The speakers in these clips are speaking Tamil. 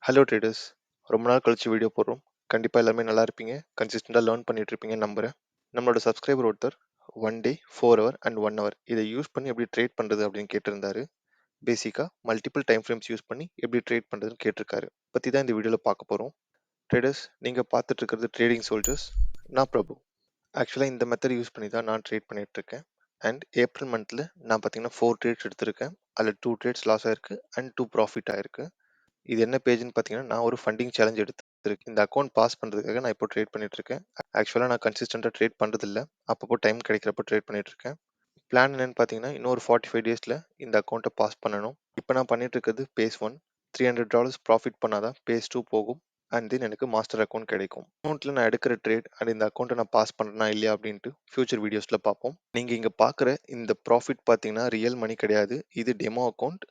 Hello traders. ரொம்ப நாள் கழிச்சு வீடியோ போடுறோம். கண்டிப்பாக எல்லாமே நல்லா இருப்பீங்க. கன்சிஸ்டண்டாக லேர்ன் பண்ணிட்டு இருப்பீங்கன்னு நம்புறேன். நம்மளோட சப்ஸ்கிரைபர் ஒருத்தர் 1 டே 4 ஹவர் அண்ட் 1 ஹவர் இதை யூஸ் பண்ணி எப்படி ட்ரேட் பண்ணுறது அப்படின்னு கேட்டிருந்தாரு. பேசிக்காக மல்டிபிள் டைம் ஃப்ரேம்ஸ் யூஸ் பண்ணி எப்படி ட்ரேட் பண்ணுறதுன்னு கேட்டிருக்காரு. பற்றி தான் இந்த வீடியோவில் பார்க்க போகிறோம். ட்ரேடர்ஸ், நீங்கள் பார்த்துட்டு இருக்கிறது ட்ரேடிங் சோல்ஜர்ஸ். நான் பிரபு. ஆக்சுவலாக இந்த மெத்தட் யூஸ் பண்ணி தான் நான் ட்ரேட் பண்ணிட்டு இருக்கேன். அண்ட் ஏப்ரல் மந்தில் நான் பார்த்தீங்கன்னா 4 ட்ரேட்ஸ் எடுத்திருக்கேன். அதில் 2 ட்ரேட்ஸ் லாஸ் ஆயிருக்கு அண்ட் 2 ப்ராஃபிட் ஆயிருக்கு. இது என்ன பேஜ்னு பார்த்தீங்கன்னா, நான் ஒரு ஃபண்டிங் சேலஞ்ச் எடுத்திருக்கேன். இந்த அக்கௌண்ட் பாஸ் பண்ணுறதுக்காக நான் இப்போ ட்ரேட் பண்ணிட்டு இருக்கேன். ஆக்சுவலாக நான் கன்சிஸ்டண்டாக ட்ரேட் பண்ணுறதில்ல. அப்பப்போ டைம் கிடைக்கிறப்ப ட்ரேட் பண்ணிட்டு இருக்கேன். பிளான் என்னன்னு பார்த்தீங்கன்னா, இன்னொரு 45 டேஸில் இந்த அக்கௌண்ட்டை பாஸ் பண்ணணும். இப்போ நான் பண்ணிட்டு இருக்கிறது பேஸ் 1. $300 ப்ராஃபிட் பண்ணாதான் பேஸ் 2 போகும். அண்ட் தென் எனக்கு மாஸ்டர் அக்கௌண்ட் கிடைக்கும். அக்கௌண்ட்டில் நான் எடுக்கிற ட்ரேட் அண்ட் இந்த அக்கௌண்ட்டை நான் பாஸ் பண்ணுறேனா இல்லையா அப்படின்ட்டு ஃபியூச்சர் வீடியோஸில் பார்ப்போம். நீங்கள் இங்கே பார்க்குற இந்த ப்ராஃபிட் பார்த்தீங்கன்னா ரியல் மணி கிடையாது. இது டெமோ அக்கௌண்ட்.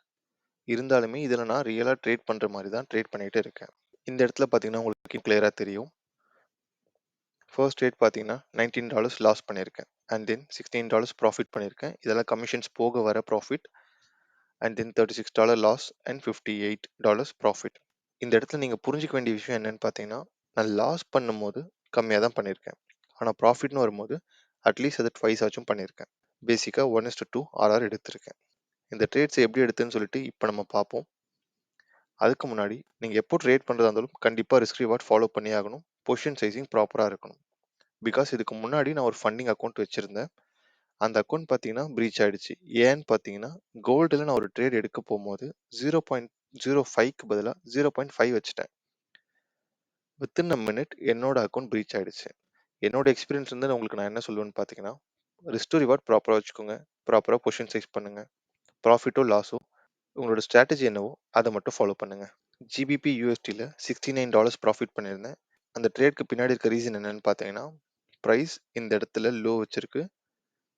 இருந்தாலுமே இதில் நான் ரியலாக ட்ரேட் பண்ணுற மாதிரி தான் ட்ரேட் பண்ணிகிட்டே இருக்கேன். இந்த இடத்துல பார்த்தீங்கன்னா உங்களுக்கு கிளியராக தெரியும். ஃபர்ஸ்ட் ட்ரேட் பார்த்தீங்கன்னா $19 லாஸ் பண்ணியிருக்கேன். அண்ட் தென் $16 ப்ராஃபிட் பண்ணியிருக்கேன். இதெல்லாம் கமிஷன்ஸ் போக வர profit. And then $36 loss and $58 profit. இந்த இடத்துல நீங்கள் புரிஞ்சிக்க வேண்டிய விஷயம் என்னன்னு பார்த்தீங்கன்னா, நான் லாஸ் பண்ணும்போது கம்மியாக தான் பண்ணியிருக்கேன். ஆனால் ப்ராஃபிட்னு வரும்போது அட்லீஸ்ட் அது ட்வைஸ் ஆச்சும் பண்ணியிருக்கேன். பேசிக்காக 1:2 RR எடுத்திருக்கேன். இந்த ட்ரேட்ஸ் எப்படி எடுத்துன்னு சொல்லிட்டு இப்போ நம்ம பார்ப்போம். அதுக்கு முன்னாடி நீங்கள் எப்போ ட்ரேட் பண்ணுறதா இருந்தாலும் கண்டிப்பாக ரிஸ்க் ரிவார்ட் ஃபாலோ பண்ணி ஆகணும். பொசிஷன் சைஸிங் ப்ராப்பராக இருக்கணும். பிகாஸ் இதுக்கு முன்னாடி நான் ஒரு ஃபண்டிங் அக்கௌண்ட் வச்சுருந்தேன். அந்த அக்கௌண்ட் பார்த்தீங்கன்னா ப்ரீச் ஆகிடுச்சு. ஏன்னு பார்த்தீங்கன்னா, கோல்டில் நான் ஒரு ட்ரேட் எடுக்க போகும்போது 0.05க்கு பதிலாக 0.5 வச்சுட்டேன். வித்தின் அ மினிட் என்னோட அக்கௌண்ட் ப்ரீச் ஆகிடுச்சு. என்னோட எக்ஸ்பீரியன்ஸ் வந்து உங்களுக்கு நான் என்ன சொல்லுவேன்னு பார்த்தீங்கன்னா, ரிஸ்க் ரிவார்ட் ப்ராப்பராக வச்சுக்கோங்க. ப்ராப்பராக பொசிஷன் சைஸ் பண்ணுங்கள். ப்ராஃபிட்டோ லாஸோ உங்களோட ஸ்ட்ராட்டஜி என்னவோ அதை மட்டும் ஃபாலோ பண்ணுங்கள். ஜிபிபி யூஎஸ்டியில் $69 ப்ராஃபிட் பண்ணியிருந்தேன். அந்த ட்ரேட்க்கு பின்னாடி இருக்க ரீசன் என்னன்னு பார்த்தீங்கன்னா, ப்ரைஸ் இந்த இடத்துல லோ வச்சிருக்கு,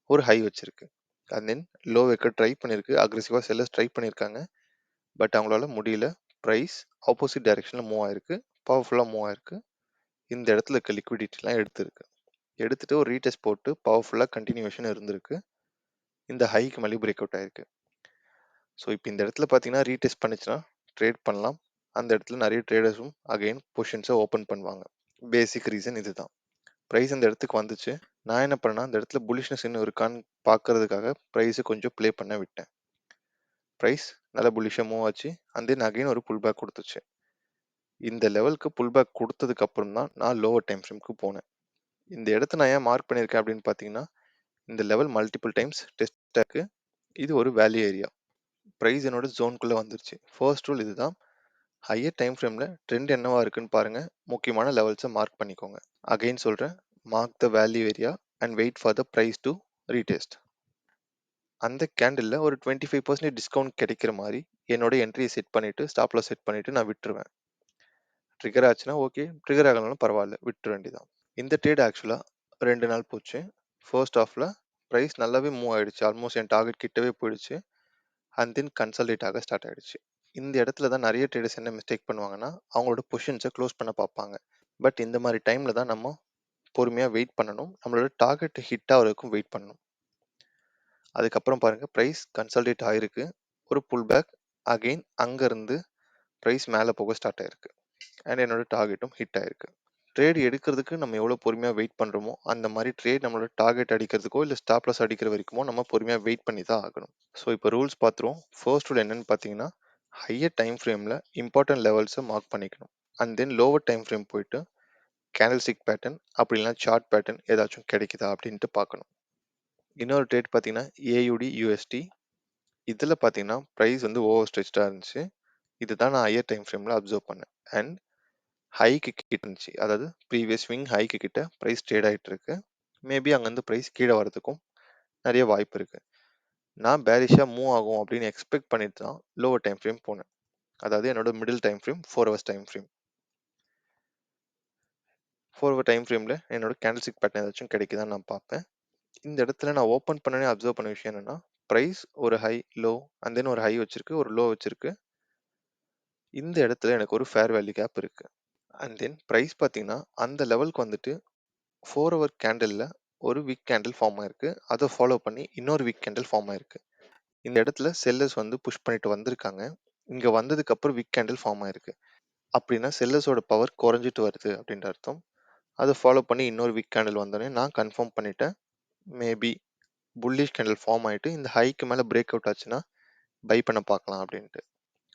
ஒரு ஹை வச்சிருக்கு. அண்ட் தென் லோ வைக்க ட்ரை பண்ணியிருக்கு. அக்ரெசிவாக செல்லர்ஸ் ட்ரை பண்ணியிருக்காங்க. பட் அவங்களால முடியல. ப்ரைஸ் ஆப்போசிட் டைரெக்ஷனில் மூவ் ஆயிருக்கு. பவர்ஃபுல்லாக மூவ் ஆயிருக்கு. இந்த இடத்துல இருக்க லிக்விடிட்டிலாம் எடுத்துருக்கு. எடுத்துட்டு ஒரு ரீடெஸ்ட் போட்டு பவர்ஃபுல்லாக கண்டினியூஷன் இருந்திருக்கு. இந்த ஹைக்கு மேலே பிரேக் அவுட் ஆயிருக்கு. ஸோ இப்போ இந்த இடத்துல பார்த்தீங்கன்னா ரீடெஸ்ட் பண்ணிச்சுன்னா ட்ரேட் பண்ணலாம். அந்த இடத்துல நிறைய ட்ரேடர்ஸும் அகைன் பொசிஷன்ஸை ஓப்பன் பண்ணுவாங்க. பேசிக் ரீசன் இதுதான். ப்ரைஸ் அந்த இடத்துக்கு வந்துச்சு. நான் என்ன பண்ணேன்னா அந்த இடத்துல புல்லிஷ்னஸ் இன்னும் இருக்கான்னு பார்க்கறதுக்காக ப்ரைஸை கொஞ்சம் ப்ளே பண்ண விட்டேன். ப்ரைஸ் நல்லா புல்லிஷாக மூவ் ஆச்சு. அண்ட் தென் அகைன் ஒரு புல் பேக் கொடுத்துச்சு. இந்த லெவலுக்கு புல் பேக் கொடுத்ததுக்கு அப்புறம் தான் நான் லோவர் டைம் ஃப்ரேம்க்கு போனேன். இந்த இடத்த நான் ஏன் மார்க் பண்ணியிருக்கேன் அப்படின்னு பார்த்தீங்கன்னா, இந்த லெவல் மல்டிபிள் டைம்ஸ் டெஸ்ட் ஆக்கு. இது ஒரு வேல்யூ ஏரியா. ப்ரைஸ் என்னோட ஜோனுக்குள்ளே வந்துருச்சு. ஃபர்ஸ்ட் ரூல் இதுதான். ஹையர் டைம் ஃப்ரேமில் ட்ரெண்ட் என்னவா இருக்குன்னு பாருங்கள். முக்கியமான லெவல்ஸை மார்க் பண்ணிக்கோங்க. அகைன் சொல்கிறேன், mark the value area and wait for the price to retest. அந்த கேண்டிலில் ஒரு 25% டிஸ்கவுண்ட் கிடைக்கிற மாதிரி என்னோட என்ட்ரியை செட் பண்ணிவிட்டு ஸ்டாப் லாஸ் செட் பண்ணிவிட்டு நான் விட்டுருவேன். ட்ரிகர் ஆச்சுன்னா ஓகே, ட்ரிகர் ஆகலனாலும் பரவாயில்ல, விட்டுற வேண்டியதான். இந்த ட்ரேட் ஆக்சுவலாக 2 நாள் போச்சு. ஃபர்ஸ்ட் ஹாஃபில் ப்ரைஸ் நல்லாவே மூவ் ஆகிடுச்சு. ஆல்மோஸ்ட் என் டார்கெட் கிட்டவே போயிடுச்சு. அண்ட் தென் கன்சல்டேட் ஆக ஸ்டார்ட் ஆகிடுச்சு. இந்த இடத்துல தான் நிறைய ட்ரேடர்ஸ் என்ன மிஸ்டேக் பண்ணுவாங்கன்னா, அவங்களோட பொசிஷன்ஸை க்ளோஸ் பண்ண பார்ப்பாங்க. பட் இந்த மாதிரி டைமில் தான் நம்ம பொறுமையாக வெயிட் பண்ணணும். நம்மளோட டார்கெட் ஹிட் ஆகிறதுக்கும் வெயிட் பண்ணணும். அதுக்கப்புறம் பாருங்கள், ப்ரைஸ் கன்சல்டேட் ஆகிருக்கு. ஒரு புல் பேக். அகெயின் அங்கேருந்து ப்ரைஸ் மேலே போக ஸ்டார்ட் ஆகிருக்கு. அண்ட் என்னோட டார்கெட்டும் ஹிட் ஆகிருக்கு. ட்ரேட் எடுக்கிறதுக்கு நம்ம எவ்வளோ பொறுமையாக வெயிட் பண்ணுறோமோ அந்த மாதிரி ட்ரேட் நம்மளோட டார்கெட் அடிக்கிறதுக்கோ இல்லை ஸ்டாப் லாஸ் அடிக்கிற வரைக்குமோ நம்ம பொறுமையாக வெயிட் பண்ணி தான் ஆகணும். ஸோ இப்போ ரூல்ஸ் பார்த்துருவோம். ஃபர்ஸ்ட் ரூல் என்னன்னு பார்த்தீங்கன்னா, ஹையர் டைம் ஃப்ரேமில் இம்பார்ட்டன்ட் லெவல்ஸை மார்க் பண்ணிக்கணும். And then lower time frame போயிட்டு கேண்டில்ஸ்டிக் பேட்டர்ன் அப்படி இல்லைனா சார்ட் பேட்டர்ன் ஏதாச்சும் கிடைக்குதா அப்படின்ட்டு பார்க்கணும். இன்னொரு ட்ரேட் பார்த்தீங்கன்னா ஏயுடி யூஎஸ்டி. இதில் பார்த்தீங்கன்னா ப்ரைஸ் வந்து ஓவர் ஸ்ட்ரெச்டாக இருந்துச்சு. இதுதான் நான் ஹையர் டைம் ஃப்ரேமில் அப்சர்வ் பண்ணேன். அண்ட் ஹைக்கு கிட்ட இருந்துச்சு. அதாவது ப்ரீவியஸ் ஸ்விங் ஹைக்கு கிட்ட ப்ரைஸ் ட்ரேட் ஆகிட்டு இருக்கு. மேபி அங்கேருந்து ப்ரைஸ் கீழே வரதுக்கும் நிறைய வாய்ப்பு இருக்கு. நான் பேரிஷாக மூவ் ஆகும் அப்படின்னு எக்ஸ்பெக்ட் பண்ணிட்டு தான் லோவர் டைம் ஃப்ரேம் போனேன். அதாவது என்னோட middle time frame 4 hours time frame. 4 hour time ஃப்ரேமில் என்னோட கேண்டில்ஸ்டிக் பேட்டர்ன் ஏதாச்சும் கிடைக்குதான்னு நான் பார்ப்பேன். இந்த இடத்துல நான் ஓப்பன் பண்ணனே அப்சர்வ் பண்ண விஷயம் என்னன்னா, ப்ரைஸ் ஒரு ஹை லோ அண்ட் தென் ஒரு ஹை வச்சிருக்கு, ஒரு லோ வச்சிருக்கு. இந்த இடத்துல எனக்கு ஒரு ஃபேர் வேல்யூ கேப் இருக்கு. அண்ட் தென் ப்ரைஸ் பார்த்தீங்கன்னா அந்த லெவலுக்கு வந்துட்டு 4 ஹவர் கேண்டிலில் ஒரு வீக் கேண்டில் ஃபார்ம் ஆயிருக்கு. அதை ஃபாலோ பண்ணி இன்னொரு வீக் கேண்டில் ஃபார்ம் ஆயிருக்கு. இந்த இடத்துல செல்லர்ஸ் வந்து புஷ் பண்ணிட்டு வந்திருக்காங்க. இங்கே வந்ததுக்கு அப்புறம் வீக் கேண்டில் ஃபார்ம் ஆயிருக்கு. அப்படின்னா செல்லர்ஸோட பவர் குறைஞ்சிட்டு வருது அப்படின்ற அர்த்தம். அதை ஃபாலோ பண்ணி இன்னொரு வீக் கேண்டில் வந்தோடனே நான் கன்ஃபார்ம் பண்ணிட்டேன். மேபி புல்லிஷ் கேண்டில் ஃபார்ம் ஆயிட்டு இந்த ஹைக்கு மேலே பிரேக் அவுட் ஆச்சுன்னா பை பண்ண பார்க்கலாம் அப்படின்ட்டு.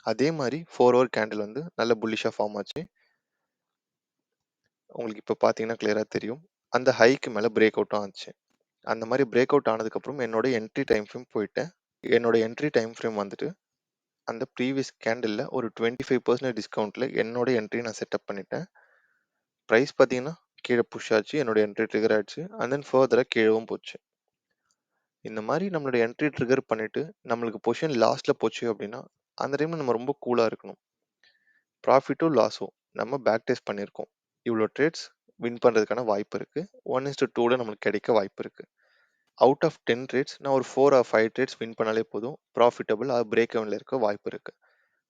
அதே மாதிரி 4 ஹவர் கேண்டில் வந்து நல்ல புல்லிஷாக ஃபார்ம் ஆச்சு. உங்களுக்கு இப்போ பார்த்தீங்கன்னா கிளியராக தெரியும். அந்த ஹைக்கு மேலே பிரேக் அவுட்டும் ஆச்சு. அந்த மாதிரி பிரேக் அவுட் ஆனதுக்கப்புறம் என்னோட என்ட்ரி டைம் ஃப்ரேம் போயிட்டேன். என்னோட என்ட்ரி டைம் ஃப்ரேம் வந்துட்டு அந்த ப்ரீவியஸ் கேண்டில்ல ஒரு 25% டிஸ்கவுண்ட்ல என்னோட என்ட்ரி நான் செட்டப் பண்ணிட்டேன். ப்ரைஸ் பார்த்தீங்கன்னா கீழே புஷ் ஆச்சு, என்னோட என்ட்ரி ட்ரிகர் ஆயிடுச்சு. அண்ட் தென் ஃபர்தராக கீழவும் போச்சு. இந்த மாதிரி நம்மளோட என்ட்ரி ட்ரிகர் பண்ணிட்டு நம்மளுக்கு பொசிஷன் லாஸ்ட்ல போச்சு அப்படின்னா அந்த டைம்ல நம்ம ரொம்ப கூலா இருக்கணும். ப்ராஃபிட்டோ லாஸோ நம்ம பேக் டெஸ்ட் பண்ணியிருக்கோம். இவ்வளோ ட்ரேட்ஸ் வின் பண்ணுறதுக்கான வாய்ப்பு இருக்குது. 1:2ல நம்மளுக்கு கிடைக்க வாய்ப்பு இருக்குது. அவுட் ஆஃப் 10 ட்ரேட்ஸ் நான் ஒரு 4 ஆர் 5 ட்ரேட்ஸ் வின் பண்ணாலே போதும். ப்ராஃபிட்டபிள் அது பிரேக் எவனில் இருக்க வாய்ப்பு இருக்குது.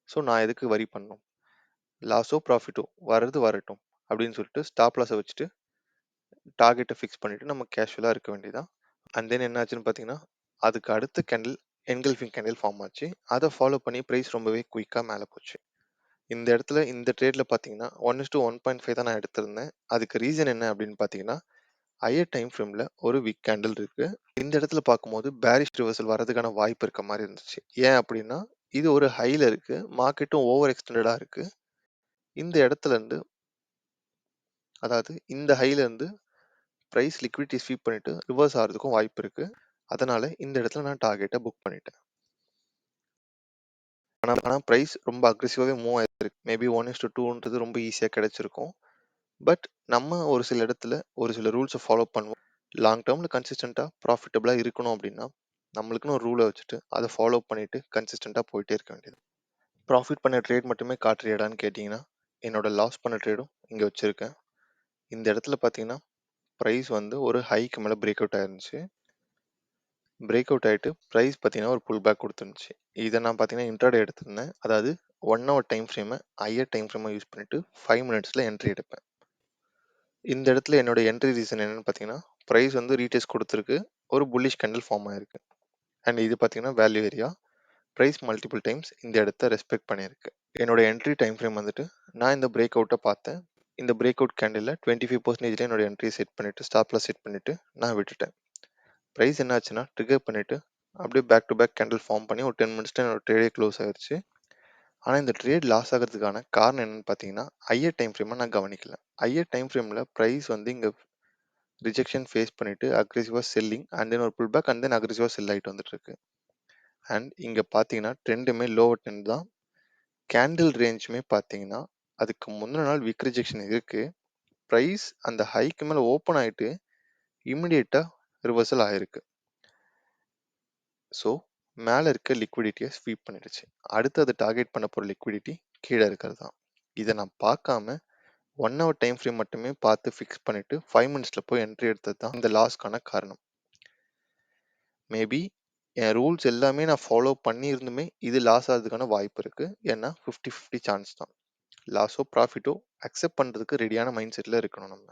ஸோ நான் எதுக்கு வரி பண்ணணும்? லாஸோ ப்ராஃபிட்டோ வர்றது வரட்டும் அப்படின்னு சொல்லிட்டு ஸ்டாப் லாஸை வச்சுட்டு டார்கெட்டை ஃபிக்ஸ் பண்ணிவிட்டு நம்ம கேஷுவலாக இருக்க வேண்டியதான். அண்ட் தென் என்ன ஆச்சுன்னு பார்த்தீங்கன்னா அதுக்கு அடுத்த கேண்டில் என்கல்ஃபிங் கேண்டில் ஃபார்ம் ஆச்சு. அதை ஃபாலோ பண்ணி ப்ரைஸ் ரொம்பவே குயிக்காக மேலே போச்சு. இந்த இடத்துல இந்த ட்ரேட்ல பார்த்தீங்கன்னா 1:1.5 தான் நான் எடுத்திருந்தேன். அதுக்கு ரீசன் என்ன அப்படின்னு பார்த்தீங்கன்னா ஹையர் டைம் ஃப்ரேம்ல ஒரு வீக் கேண்டில் இருக்கு. இந்த இடத்துல பார்க்கும்போது பேரிஷ் ரிவர்சல் வரதுக்கான வாய்ப்பு இருக்க மாதிரி இருந்துச்சு. ஏன் அப்படின்னா இது ஒரு ஹைல இருக்கு, மார்க்கெட்டும் ஓவர் எக்ஸ்டெண்டடா இருக்கு. இந்த இடத்துல இருந்து அதாவது இந்த ஹைல இருந்து பிரைஸ் லிக்விடிட்டி ஸ்வீப் பண்ணிட்டு ரிவர்ஸ் ஆகிறதுக்கும் வாய்ப்பு இருக்கு. அதனால இந்த இடத்துல நான் டார்கெட்டை புக் பண்ணிட்டேன். ஆனால் பிரைஸ் ரொம்ப அக்ரெசிவாகவே மூவ் ஆயிருக்கு. மேபி 1:2ன்றது ரொம்ப ஈஸியாக கிடைச்சிருக்கும். பட் நம்ம ஒரு சில இடத்துல ஒரு சில ரூல்ஸை ஃபாலோ பண்ணுவோம். லாங் டேர்மில் கன்சிஸ்டண்ட்டாக ப்ராஃபிட்டபிளாக இருக்கணும் அப்படின்னா நம்மளுக்குன்னு ஒரு ரூலை வச்சுட்டு அதை ஃபாலோ பண்ணிட்டு கன்சிஸ்டண்ட்டாக போயிட்டே இருக்க வேண்டியது. ப்ராஃபிட் பண்ண ட்ரேட் மட்டுமே காட்டுறியடான்னு கேட்டிங்கன்னா என்னோட லாஸ் பண்ண ட்ரேடும் இங்கே வச்சுருக்கேன். இந்த இடத்துல பார்த்தீங்கன்னா ப்ரைஸ் வந்து ஒரு ஹைக்கு மேலே பிரேக் அவுட் ஆயிருந்துச்சு. பிரேக் அவுட் ஆகிட்டு ப்ரைஸ் பார்த்தீங்கன்னா ஒரு புல் பேக் கொடுத்துருந்துச்சு. இதை நான் பார்த்தீங்கன்னா இன்ட்ராடே எடுத்திருந்தேன். அதாவது 1 hour டைம் ஃப்ரேமை ஹையர் டைம் ஃப்ரேமை யூஸ் பண்ணிவிட்டு 5 minutesல என்ட்ரி எடுப்பேன். இந்த இடத்துல என்னோட என்ட்ரி ரீசன் என்னன்னு பார்த்தீங்கன்னா ப்ரைஸ் வந்து ரீடெஸ்ட் கொடுத்துருக்கு, ஒரு புல்லிஷ் கேண்டில் ஃபார்ம் ஆயிருக்கு. அண்ட் இது பார்த்தீங்கன்னா value area. Price multiple times இந்த இடத்த ரெஸ்பெக்ட் பண்ணியிருக்கு. என்னோட என்ட்ரி டைம் ஃப்ரேம் வந்துட்டு நான் இந்த பிரேக் அவுட்டை பார்த்தேன். இந்த பிரேக் அவுட் கேண்டில் 25% என்னோட என்ட்ரி செட் பண்ணிவிட்டு ஸ்டாப்ல செட் பண்ணிவிட்டு நான் விட்டுட்டேன். ப்ரைஸ் என்ன ஆச்சுன்னா ட்ரிகர் பண்ணிவிட்டு அப்படியே back to back candle form பண்ணி ஒரு 10 minutes என்னோட ட்ரேடே க்ளோஸ் ஆயிடுச்சு. ஆனால் இந்த ட்ரேட் லாஸ் ஆகிறதுக்கான காரணம் என்னன்னு பார்த்தீங்கன்னா ஹையர் டைம் ஃப்ரேமை நான் கவனிக்கல. ஹையர் டைம் ஃப்ரேமில் ப்ரைஸ் வந்து இங்கே ரிஜெக்ஷன் ஃபேஸ் பண்ணிட்டு அக்ரெசிவாக செல்லிங் அண்ட் தென் ஒரு புல் பேக் அண்ட் தென் அக்ரெசிவாக செல் ஆகிட்டு வந்துட்டு இருக்கு. அண்ட் இங்கே பார்த்தீங்கன்னா ட்ரெண்டுமே லோவர் ட்ரெண்ட் தான். கேண்டில் ரேஞ்சுமே பார்த்தீங்கன்னா அதுக்கு முந்தின நாள் வீக் ரிஜெக்ஷன் இருக்கு. ப்ரைஸ் அந்த ஹைக்கு மேலே ஓப்பன் ஆகிட்டு இமிடியேட்டாக ரிவர்சல் ஆயிருக்கு. ஸோ மேலே இருக்க லிக்விடிட்டியை ஸ்வீப் பண்ணிடுச்சு. அடுத்து அது டார்கெட் பண்ண போகிற லிக்விடிட்டி கீழே இருக்கிறது தான். இதை நான் பார்க்காம 1 hour டைம் ஃப்ரேம் மட்டுமே பார்த்து ஃபிக்ஸ் பண்ணிட்டு 5 minutesல போய் என்ட்ரி எடுத்தது தான் இந்த லாஸ்க்கான காரணம். மேபி என் ரூல்ஸ் எல்லாமே நான் ஃபாலோ பண்ணியிருந்துமே இது லாஸ் ஆகிறதுக்கான வாய்ப்பு இருக்குது. ஏன்னா 50-50 சான்ஸ் தான். லாஸோ ப்ராஃபிட்டோ அக்செப்ட் பண்ணுறதுக்கு ரெடியான மைண்ட் செட்டில் இருக்கணும் நம்ம.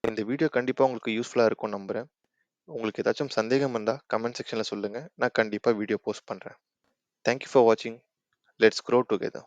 இந்த வீடியோ கண்டிப்பாக உங்களுக்கு யூஸ்ஃபுல்லாக இருக்கும்னு நம்புகிறேன். உங்களுக்கு ஏதாச்சும் சந்தேகம் இருந்தால் கமெண்ட் செக்ஷனில் சொல்லுங்கள். நான் கண்டிப்பாக வீடியோ போஸ்ட் பண்ணுறேன். தேங்க்யூ ஃபார் வாட்சிங். Let's grow together.